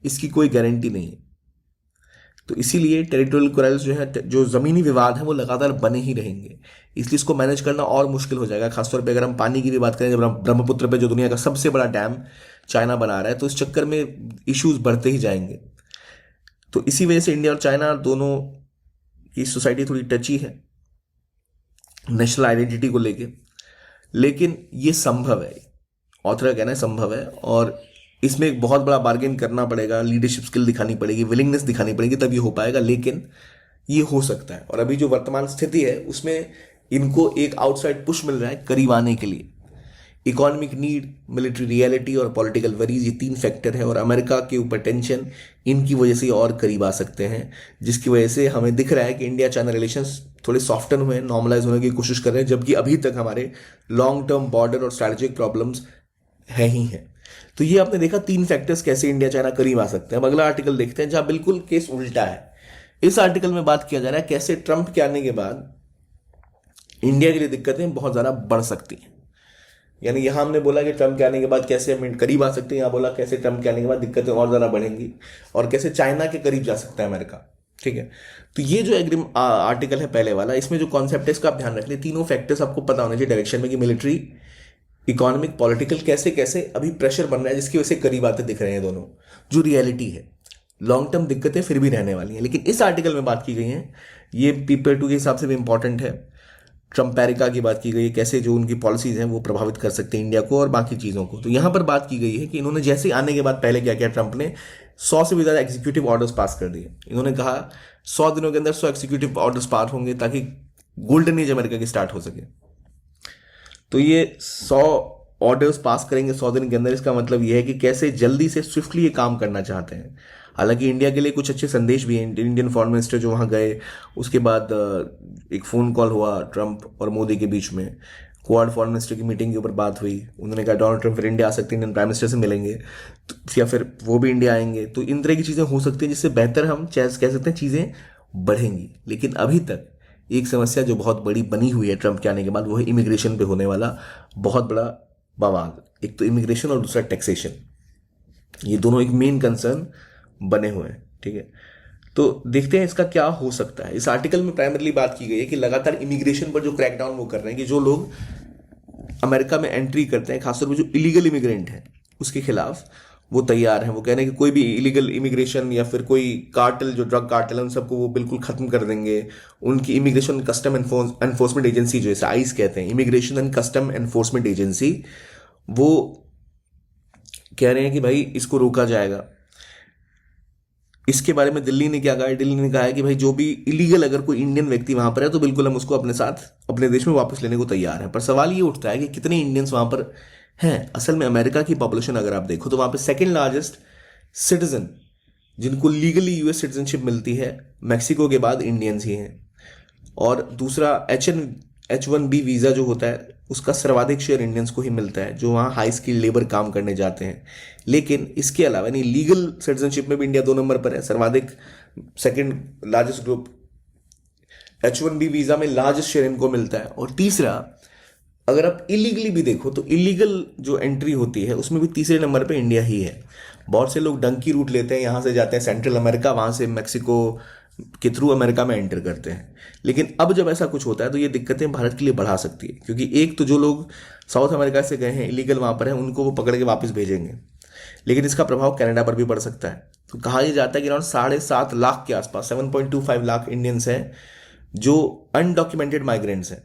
इसकी कोई गारंटी नहीं है। तो इसीलिए टेरिटोरियल क्वारल्स जो है, जो ज़मीनी विवाद है, वो लगातार बने ही रहेंगे। इसलिए इसको मैनेज करना और मुश्किल हो जाएगा। खासतौर पे अगर हम पानी की भी बात करें, जब ब्रह्मपुत्र पे जो दुनिया का सबसे बड़ा डैम चाइना बना रहा है, तो इस चक्कर में इश्यूज बढ़ते ही जाएंगे। तो इसी वजह से इंडिया और चाइना दोनों की सोसाइटी थोड़ी टची है नेशनल आइडेंटिटी को लेके, लेकिन ये संभव है। ऑथर का कहना है संभव है, और इसमें एक बहुत बड़ा बार्गेन करना पड़ेगा, लीडरशिप स्किल दिखानी पड़ेगी, विलिंगनेस दिखानी पड़ेगी, तब ये हो पाएगा। लेकिन ये हो सकता है। और अभी जो वर्तमान स्थिति है उसमें इनको एक आउटसाइड पुश मिल रहा है करीब आने के लिए। इकोनॉमिक नीड, मिलिट्री रियलिटी और पॉलिटिकल वरीज, ये 3 फैक्टर है। और अमेरिका के ऊपर टेंशन इनकी वजह से और करीब आ सकते हैं, जिसकी वजह से हमें दिख रहा है कि इंडिया चाइना रिलेशंस थोड़े सॉफ्टन हुए हैं, नॉर्मलाइज होने की कोशिश कर रहे हैं, जबकि अभी तक हमारे लॉन्ग टर्म बॉर्डर और स्ट्रैटेजिक प्रॉब्लम्स है ही हैं। तो ये आपने देखा 3 फैक्टर्स कैसे इंडिया चाइना करीब आ सकते हैं। अब अगला आर्टिकल देखते हैं जहां बिल्कुल केस उल्टा है। इस आर्टिकल में बात किया जा रहा है कैसे ट्रंप के आने के बाद इंडिया के लिए दिक्कतें बहुत ज्यादा बढ़ सकती हैं। यानी यहां हमने बोला कि ट्रंप के आने के बाद कैसे हम करीब आ सकते हैं, यहां बोला कैसे ट्रंप के आने के बाद दिक्कतें और ज्यादा बढ़ेंगी और कैसे चाइना के करीब जा सकता है अमेरिका। ठीक है, तो ये जो आर्टिकल है पहले वाला, इसमें जो कॉन्सेप्ट है इसका आप ध्यान रख लें। तीनों फैक्टर्स आपको पता होने चाहिए डायरेक्शन में कि मिलिट्री, इकोनॉमिक, पॉलिटिकल कैसे कैसे अभी प्रेशर बन रहा है, जिसकी वजह से करीब आते दिख रहे हैं दोनों। जो रियलिटी है, लॉन्ग टर्म दिक्कतें फिर भी रहने वाली हैं, लेकिन इस आर्टिकल में बात की गई है, ये पेपर 2 के हिसाब से भी इंपॉर्टेंट है। ट्रंप अमेरिका की बात की गई है, कैसे जो उनकी पॉलिसीज हैं वो प्रभावित कर सकते हैं इंडिया को और बाकी चीज़ों को। तो यहाँ पर बात की गई है कि इन्होंने जैसे ही आने के बाद पहले क्या किया, ट्रंप ने 100 से भी ज़्यादा एग्जीक्यूटिव ऑर्डर्स पास कर दिए। इन्होंने कहा 100 दिनों के अंदर 100 एग्जीक्यूटिव ऑर्डर्स पास होंगे ताकि गोल्डन एज अमेरिका की स्टार्ट हो सके। तो ये 100 ऑर्डर्स पास करेंगे 100 दिन के अंदर, इसका मतलब यह है कि कैसे जल्दी से स्विफ्टली ये काम करना चाहते हैं। हालांकि इंडिया के लिए कुछ अच्छे संदेश भी हैं। इंडियन फॉरेन मिनिस्टर जो वहाँ गए, उसके बाद एक फ़ोन कॉल हुआ ट्रंप और मोदी के बीच में, क्वाड फॉरेन मिनिस्टर की मीटिंग के ऊपर बात हुई। उन्होंने कहा डोनाल्ड ट्रंप फिर इंडिया आ सकते हैं, इंडियन प्राइम मिनिस्टर से मिलेंगे, तो या फिर वो भी इंडिया आएंगे। तो इन तरह की चीज़ें हो सकती हैं जिससे बेहतर हम कह सकते हैं चीज़ें बढ़ेंगी। लेकिन अभी तक एक समस्या जो बहुत बड़ी बनी हुई है ट्रंप के आने के बाद, वो है इमिग्रेशन पे होने वाला बहुत बड़ा बवाल। एक तो इमिग्रेशन और दूसरा टैक्सेशन, ये दोनों एक मेन कंसर्न बने हुए हैं। ठीक है, तो देखते हैं इसका क्या हो सकता है। इस आर्टिकल में प्राइमरली बात की गई है कि लगातार इमिग्रेशन पर जो क्रैकडाउन वो कर रहे हैं, कि जो लोग अमेरिका में एंट्री करते हैं, खासतौर पर जो इलीगल इमिग्रेंट हैं, उसके खिलाफ वो तैयार हैं। वो कह रहे हैं कि कोई भी इलीगल इमिग्रेशन या फिर कोई कार्टेल, जो ड्रग कार्टेल है, उन सबको वो बिल्कुल खत्म कर देंगे। उनकी इमिग्रेशन कस्टम एनफोर्समेंट एजेंसी, जो इसे आइस कहते हैं, immigration and custom enforcement agency, वो कह रहे हैं कि भाई इसको रोका जाएगा। इसके बारे में दिल्ली ने क्या कहा है, दिल्ली ने कहा है कि भाई जो भी इलीगल अगर कोई इंडियन व्यक्ति वहां पर है तो बिल्कुल हम उसको अपने साथ अपने देश में वापस लेने को तैयार हैं। पर सवाल ये उठता है कि कितने इंडियंस वहां पर हैं। असल में अमेरिका की पॉपुलेशन अगर आप देखो तो वहां पर सेकेंड लार्जेस्ट सिटीजन जिनको लीगली यूएस सिटीजनशिप मिलती है, मैक्सिको के बाद इंडियंस ही हैं। और दूसरा H1B वीज़ा जो होता है, उसका सर्वाधिक शेयर इंडियंस को ही मिलता है, जो वहाँ हाई स्किल लेबर काम करने जाते हैं। लेकिन इसके अलावा यानी लीगल सिटीजनशिप में भी इंडिया 2 नंबर पर है, सर्वाधिक second largest group. H1B visa में लार्जेस्ट शेयर इनको मिलता है। और तीसरा, अगर आप इलीगली भी देखो तो इलीगल जो एंट्री होती है उसमें भी तीसरे नंबर पे इंडिया ही है। बहुत से लोग डंकी रूट लेते हैं, यहाँ से जाते हैं सेंट्रल अमेरिका, वहाँ से मैक्सिको, के थ्रू अमेरिका में एंटर करते हैं। लेकिन अब जब ऐसा कुछ होता है तो ये दिक्कतें भारत के लिए बढ़ा सकती है, क्योंकि एक तो जो लोग साउथ अमेरिका से गए हैं, इलीगल वहाँ पर हैं, उनको वो पकड़ के वापस भेजेंगे, लेकिन इसका प्रभाव कनाडा पर भी पड़ सकता है। तो कहा यह जाता है कि अराउंड 7.5 लाख के आसपास 7.25 लाख इंडियंस हैं जो अनडॉक्यूमेंटेड माइग्रेंट्स हैं,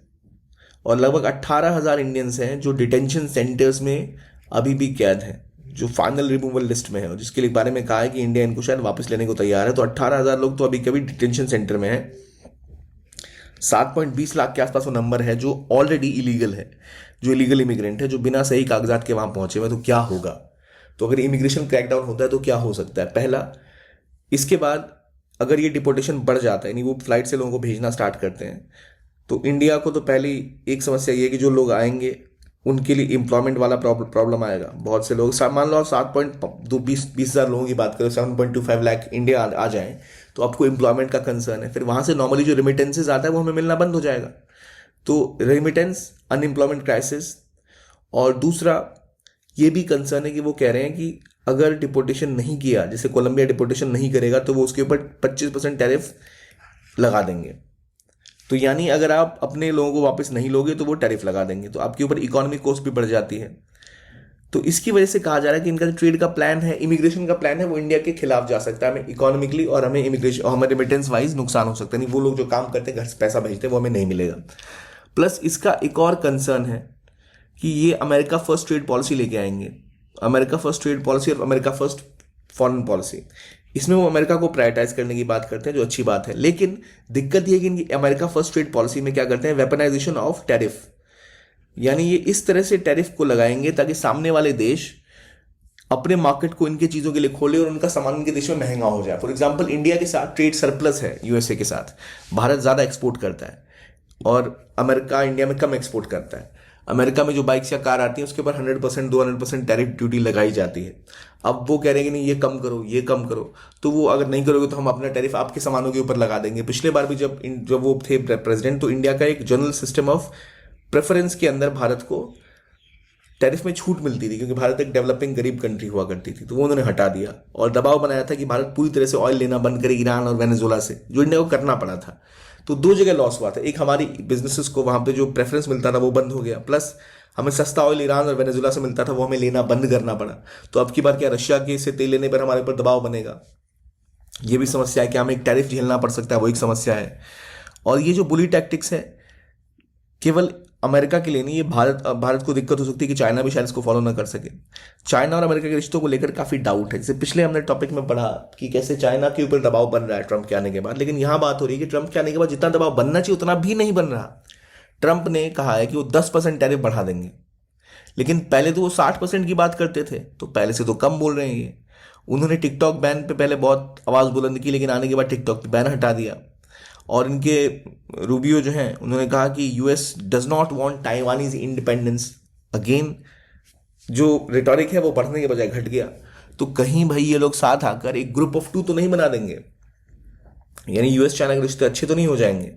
और लगभग 18,000 इंडियंस हैं जो डिटेंशन सेंटर्स में अभी भी कैद हैं, जो फाइनल रिमूवल लिस्ट में है, और जिसके लिए बारे में कहा है कि इंडिया इनको शायद वापस लेने को तैयार है। तो 18,000 लोग तो अभी कभी डिटेंशन सेंटर में हैं। 7.20 लाख के आसपास वो नंबर है जो ऑलरेडी इलीगल है, जो इलीगल इमिग्रेंट है, जो बिना सही कागजात के वहां पहुंचे हुए। तो क्या होगा? तो अगर इमिग्रेशन क्रैकडाउन होता है तो क्या हो सकता है? पहला, इसके बाद अगर ये डिपोर्टेशन बढ़ जाता है, यानी वो फ्लाइट से लोगों को भेजना स्टार्ट करते हैं, तो इंडिया को तो पहली एक समस्या ये है कि जो लोग आएंगे उनके लिए एम्प्लॉयमेंट वाला प्रॉब्लम आएगा। बहुत से लोग, मान लो 7.20 हजार लोगों की बात करें, 7.25 लाख इंडिया आ जाए, तो आपको एम्प्लॉयमेंट का कंसर्न है। फिर वहां से नॉर्मली जो रेमिटेंसेज आता है वो हमें मिलना बंद हो जाएगा। तो रेमिटेंस, अनएम्प्लॉयमेंट क्राइसिस, और दूसरा ये भी कंसर्न है कि वो कह रहे हैं कि अगर डिपोर्टेशन नहीं किया, जैसे कोलंबिया डिपोर्टेशन नहीं करेगा, तो वो उसके ऊपर 25% टैरिफ लगा देंगे। तो यानी अगर आप अपने लोगों को वापस नहीं लोगे तो वो टैरिफ लगा देंगे, तो आपके ऊपर इकोनॉमिक कॉस्ट भी बढ़ जाती है। तो इसकी वजह से कहा जा रहा है कि इनका जो ट्रेड का प्लान है, इमिग्रेशन का प्लान है, वो इंडिया के खिलाफ जा सकता है। हमें इकोनॉमिकली और हमें इमिग्रेशन और हमें रिमिटेंस वाइज नुकसान हो सकता है। नहीं, वो लोग जो काम करते हैं, घर से पैसा भेजते हैं, वो हमें नहीं मिलेगा। प्लस इसका एक और कंसर्न है कि ये अमेरिका फर्स्ट ट्रेड पॉलिसी लेके आएंगे। अमेरिका फर्स्ट ट्रेड पॉलिसी और अमेरिका फर्स्ट फॉरेन पॉलिसी, इसमें वो अमेरिका को प्रायोरिटाइज करने की बात करते हैं, जो अच्छी बात है। लेकिन दिक्कत ये है कि इनकी अमेरिका फर्स्ट ट्रेड पॉलिसी में क्या करते हैं, वेपनाइजेशन ऑफ टैरिफ, यानी ये इस तरह से टैरिफ को लगाएंगे ताकि सामने वाले देश अपने मार्केट को इनके चीज़ों के लिए खोले और उनका सामान इनके देश में महंगा हो जाए। फॉर एग्जाम्पल, इंडिया के साथ ट्रेड सरप्लस है यूएसए के साथ, भारत ज़्यादा एक्सपोर्ट करता है और अमेरिका इंडिया में कम एक्सपोर्ट करता है। अमेरिका में जो बाइक्स या कार आती है उसके ऊपर 100% 200% टैरिफ ड्यूटी लगाई जाती है। अब वो कह रहे हैं कि नहीं, ये कम करो, ये कम करो, तो वो अगर नहीं करोगे तो हम अपना टैरिफ आपके सामानों के ऊपर लगा देंगे। पिछले बार भी जब वो थे प्रेसिडेंट, तो इंडिया का एक जनरल सिस्टम ऑफ प्रेफरेंस के अंदर भारत को टैरिफ में छूट मिलती थी, क्योंकि भारत एक डेवलपिंग गरीब कंट्री हुआ करती थी, तो वो उन्होंने हटा दिया और दबाव बनाया था कि भारत पूरी तरह से ऑयल लेना बंद करे ईरान और वेनेजुएला से, जो इंडिया को करना पड़ा था। तो दो जगह लॉस हुआ था। एक, हमारी बिजनेसेस को वहां पे जो प्रेफरेंस मिलता था वो बंद हो गया, प्लस हमें सस्ता ऑयल ईरान और वेनेजुएला से मिलता था, वो हमें लेना बंद करना पड़ा। तो अब की बार क्या रशिया के से तेल लेने पर हमारे ऊपर दबाव बनेगा? ये भी समस्या है कि हमें एक टैरिफ झेलना पड़ सकता है, वो एक समस्या है। और ये जो बुली टैक्टिक्स है केवल अमेरिका के लिए नहीं, ये भारत को दिक्कत हो सकती है कि चाइना भी शायद इसको फॉलो ना कर सके। चाइना और अमेरिका के रिश्तों को लेकर काफी डाउट है। जैसे पिछले हमने टॉपिक में पढ़ा कि कैसे चाइना के ऊपर दबाव बन रहा है ट्रंप के आने के बाद, लेकिन यहां बात हो रही है कि ट्रंप के आने के बाद जितना दबाव बनना चाहिए उतना भी नहीं बन रहा। ट्रंप ने कहा है कि वो 10% टैरिफ बढ़ा देंगे, लेकिन पहले तो वो 60% की बात करते थे, तो पहले से तो कम बोल रहे हैं ये। उन्होंने टिकटॉक बैन पे पहले बहुत आवाज बुलंद की, लेकिन आने के बाद टिकटॉक पे बैन हटा दिया। और इनके रूबियो जो हैं, उन्होंने कहा कि US does not want Taiwanese independence. Again जो रिटोरिक है वो बढ़ने के बजाय घट गया। तो कहीं भाई ये लोग साथ आकर एक ग्रुप ऑफ 2 तो नहीं बना देंगे, यानी यूएस चाइना के रिश्ते अच्छे तो नहीं हो जाएंगे।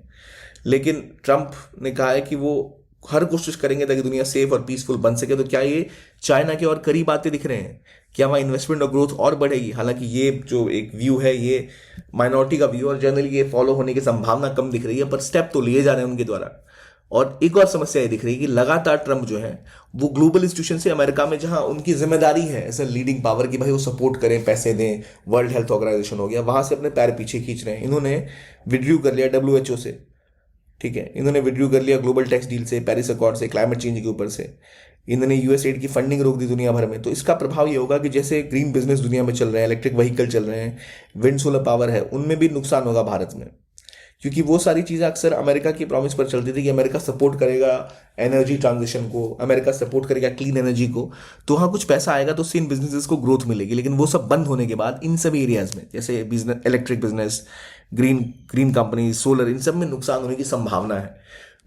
लेकिन ट्रंप ने कहा है कि वो हर कोशिश करेंगे ताकि दुनिया सेफ और पीसफुल बन सके। तो क्या ये चाइना के और करीब आते दिख रहे हैं? क्या वहाँ इन्वेस्टमेंट और ग्रोथ और बढ़ेगी? हालांकि ये जो एक व्यू है, ये माइनॉरिटी का व्यू, और जनरली ये फॉलो होने की संभावना कम दिख रही है, पर स्टेप तो लिए जा रहे हैं उनके द्वारा। और एक और समस्या ये दिख रही है कि लगातार ट्रंप जो है वो ग्लोबल इंस्टीट्यूशन से, अमेरिका में जहां उनकी जिम्मेदारी है एज ए लीडिंग पावर कि भाई वो सपोर्ट करें, पैसे दें, वर्ल्ड हेल्थ ऑर्गेनाइजेशन हो गया, वहां से अपने पैर पीछे खींच रहे हैं। इन्होंने विड्रू कर लिया WHO से, ठीक है, इन्होंने विड्रू कर लिया ग्लोबल टैक्स डील से, पेरिस अकॉर्ड से, क्लाइमेट चेंज के ऊपर से, इन्होंने यूएसएड की फंडिंग रोक दी दुनिया भर में। तो इसका प्रभाव ये होगा कि जैसे ग्रीन बिजनेस दुनिया में चल रहे हैं, इलेक्ट्रिक व्हीकल चल रहे हैं, विंड सोलर पावर है, उनमें भी नुकसान होगा भारत में, क्योंकि वो सारी चीज़ें अक्सर अमेरिका की प्रॉमिस पर चलती थी कि अमेरिका सपोर्ट करेगा एनर्जी ट्रांजिशन को, अमेरिका सपोर्ट करेगा क्लीन एनर्जी को, तो वहाँ कुछ पैसा आएगा तो उससे इन बिजनेसेस को ग्रोथ मिलेगी। लेकिन वो सब बंद होने के बाद इन सभी एरियाज में, जैसे business, electric business, green company, solar, इन सब में नुकसान होने की संभावना है।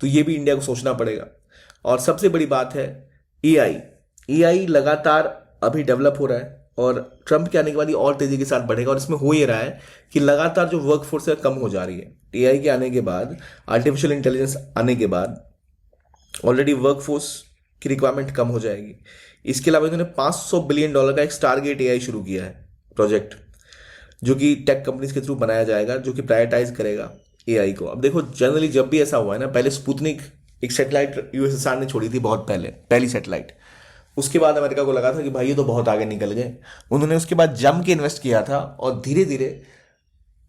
तो ये भी इंडिया को सोचना पड़ेगा। और सबसे बड़ी बात है एआई लगातार अभी डेवलप हो रहा है और ट्रंप के आने के बाद ये और तेजी के साथ बढ़ेगा। और इसमें हो ये रहा है कि लगातार जो वर्कफोर्स है कम हो जा रही है। एआई के आने के बाद, आर्टिफिशियल इंटेलिजेंस आने के बाद ऑलरेडी वर्कफोर्स की रिक्वायरमेंट कम हो जाएगी। इसके अलावा इन्होंने $500 बिलियन का एक स्टारगेट एआई शुरू किया है प्रोजेक्ट, जो कि टेक कंपनीज के थ्रू बनाया जाएगा, जो कि प्रायोरिटाइज करेगा एआई को। अब देखो जनरली जब भी ऐसा हुआ है ना, पहले स्पुतनिक एक सैटेलाइट यूएसएसआर ने छोड़ी थी बहुत पहले, पहली सैटेलाइट। उसके बाद अमेरिका को लगा था कि भाई ये तो बहुत आगे निकल गए, उन्होंने उसके बाद जम के इन्वेस्ट किया था और धीरे धीरे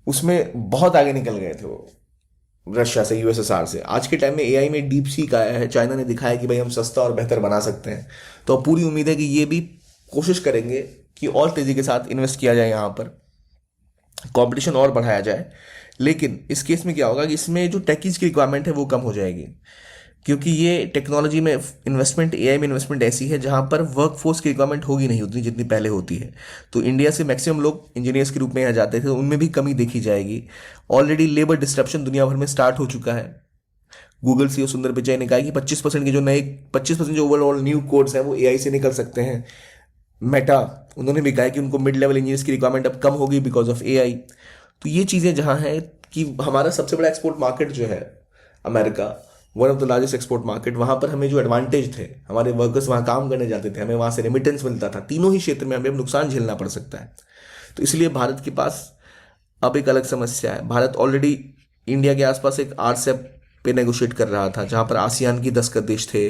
उसमें बहुत आगे निकल गए थे वो, रशिया से, यूएसएसआर से। आज के टाइम में एआई में डीप सीक आया है, चाइना ने दिखाया कि भाई हम सस्ता और बेहतर बना सकते हैं। तो अब पूरी उम्मीद है कि ये भी कोशिश करेंगे कि और तेजी के साथ इन्वेस्ट किया जाए, यहाँ पर कंपटीशन और बढ़ाया जाए। लेकिन इस केस में क्या होगा कि इसमें जो टेकीज की रिक्वायरमेंट है वो कम हो जाएगी, क्योंकि ये टेक्नोलॉजी में इन्वेस्टमेंट, एआई में इन्वेस्टमेंट ऐसी है जहां पर वर्कफोर्स की रिक्वायरमेंट होगी नहीं उतनी जितनी पहले होती है। तो इंडिया से मैक्सिमम लोग इंजीनियर्स के रूप में यहाँ जाते थे, उनमें भी कमी देखी जाएगी। ऑलरेडी लेबर डिस्ट्रप्शन दुनिया भर में स्टार्ट हो चुका है। गूगल सीईओ सुंदर पिचाई ने कहा कि 25% के जो नए 25% जो ओवरऑल न्यू कोड्स हैं वो एआई से निकल सकते हैं। मेटा, उन्होंने भी कहा कि उनको मिड लेवल इंजीनियर्स की रिक्वायरमेंट अब कम होगी बिकॉज ऑफ एआई। तो ये चीज़ें जहाँ हैं कि हमारा सबसे बड़ा एक्सपोर्ट मार्केट जो है America, one of the largest export market, वहाँ पर हमें जो एडवांटेज थे, हमारे वर्कर्स वहाँ काम करने जाते थे, हमें वहाँ से रेमिटेंस मिलता था, तीनों ही क्षेत्र में हमें अब नुकसान झेलना पड़ सकता है। तो इसलिए भारत के पास अब एक अलग समस्या है। भारत ऑलरेडी इंडिया के आसपास एक आरसेप पे नेगोशिएट कर रहा था, जहाँ पर आसियान की 10 देश थे,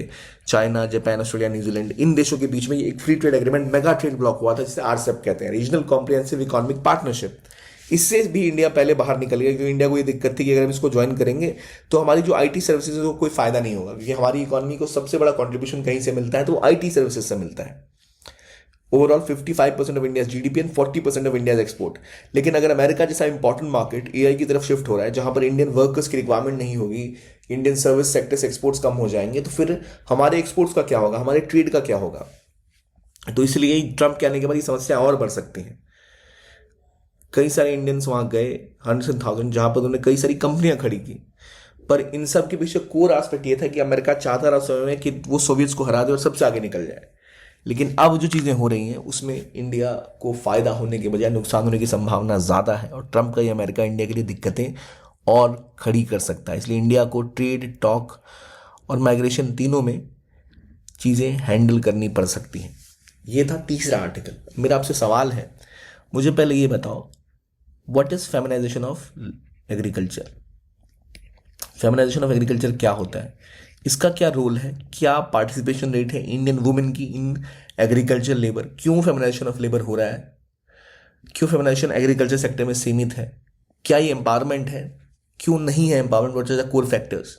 चाइना, जापान, ऑस्ट्रेलिया, न्यूजीलैंड, इन देशों के बीच में एक free trade agreement, mega trade block हुआ था, जिसे आरसेप कहते हैं, रीजनल कॉम्प्रिहेंसिव इकोनॉमिक पार्टनरशिप। इससे भी इंडिया पहले बाहर निकल गया, क्योंकि इंडिया को ये दिक्कत थी कि अगर हम इसको ज्वाइन करेंगे तो हमारी जो आईटी सर्विसेज है वो कोई फायदा नहीं होगा, क्योंकि हमारी इकोनॉमी को सबसे बड़ा कंट्रीब्यूशन कहीं से मिलता है, तो आईटी सर्विसेज से मिलता है। Overall 55% of India GDP and 40% of India export. लेकिन अगर अमेरिका जैसा इंपॉर्टेंट मार्केट एआई की तरफ शिफ्ट हो रहा है, जहां पर इंडियन वर्कर्स की रिक्वायरमेंट नहीं होगी, इंडियन सर्विस सेक्टर से एक्सपोर्ट्स कम हो जाएंगे, तो फिर हमारे एक्सपोर्ट्स का क्या होगा, हमारे ट्रेड का क्या होगा। तो इसलिए ट्रंप के आने के बाद ये समस्या और बढ़ सकती हैं। कई सारे इंडियंस वहां गए, 100,000, जहां पर उन्होंने कई सारी कंपनियां खड़ी की। पर इन सब के पीछे कोर एस्पेक्ट ये था कि अमेरिका चाहता रहा समय में कि वो सोवियट्स को हरा दे और सबसे आगे निकल जाए। लेकिन अब जो चीज़ें हो रही हैं उसमें इंडिया को फ़ायदा होने के बजाय नुकसान होने की संभावना ज़्यादा है, और ट्रंप का ये अमेरिका इंडिया के लिए दिक्कतें और खड़ी कर सकता है। इसलिए इंडिया को ट्रेड, टॉक और माइग्रेशन तीनों में चीज़ें हैंडल करनी पड़ सकती हैं। ये था तीसरा आर्टिकल। मेरा आपसे सवाल है, मुझे पहले ये बताओ, what is feminization of agriculture? Feminization of agriculture क्या होता है, इसका क्या रोल है, क्या पार्टिसिपेशन रेट है इंडियन वुमेन की इन एग्रीकल्चर लेबर, क्यों फेमिनाइजेशन ऑफ लेबर हो रहा है, क्यों फेमिनाइजेशन एग्रीकल्चर सेक्टर में सीमित है, क्या ये एम्पावरमेंट है, क्यों नहीं है empowerment, what are the core factors?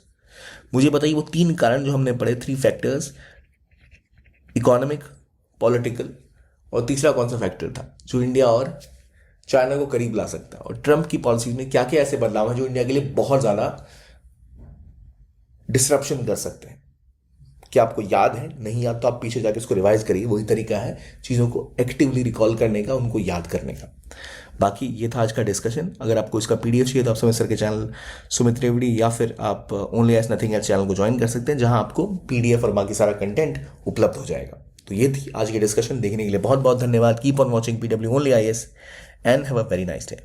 मुझे बताइए वो 3 कारण जो हमने पढ़े, 3 फैक्टर्स, इकोनॉमिक, पॉलिटिकल, और तीसरा कौन सा फैक्टर था जो इंडिया और चाइना को करीब ला सकता है, और ट्रंप की पॉलिसीज में क्या क्या ऐसे बदलाव हैं जो इंडिया के लिए बहुत ज़्यादा डिसरप्शन कर सकते हैं। क्या आपको याद है? नहीं याद तो आप पीछे जाके उसको रिवाइज करिए, वही तरीका है चीज़ों को एक्टिवली रिकॉल करने का, उनको याद करने का। बाकी ये था आज का डिस्कशन। अगर आपको इसका पीडीएफ चाहिए तो आप सुमित सर के चैनल सुमित रेवड़ी या फिर आप only IAS nothing else channel को ज्वाइन कर सकते हैं, जहां आपको पीडीएफ और बाकी सारा कंटेंट उपलब्ध हो जाएगा। तो ये थी आज की डिस्कशन। देखने के लिए बहुत बहुत धन्यवाद। Keep on watching PW Only IAS and have a very nice day.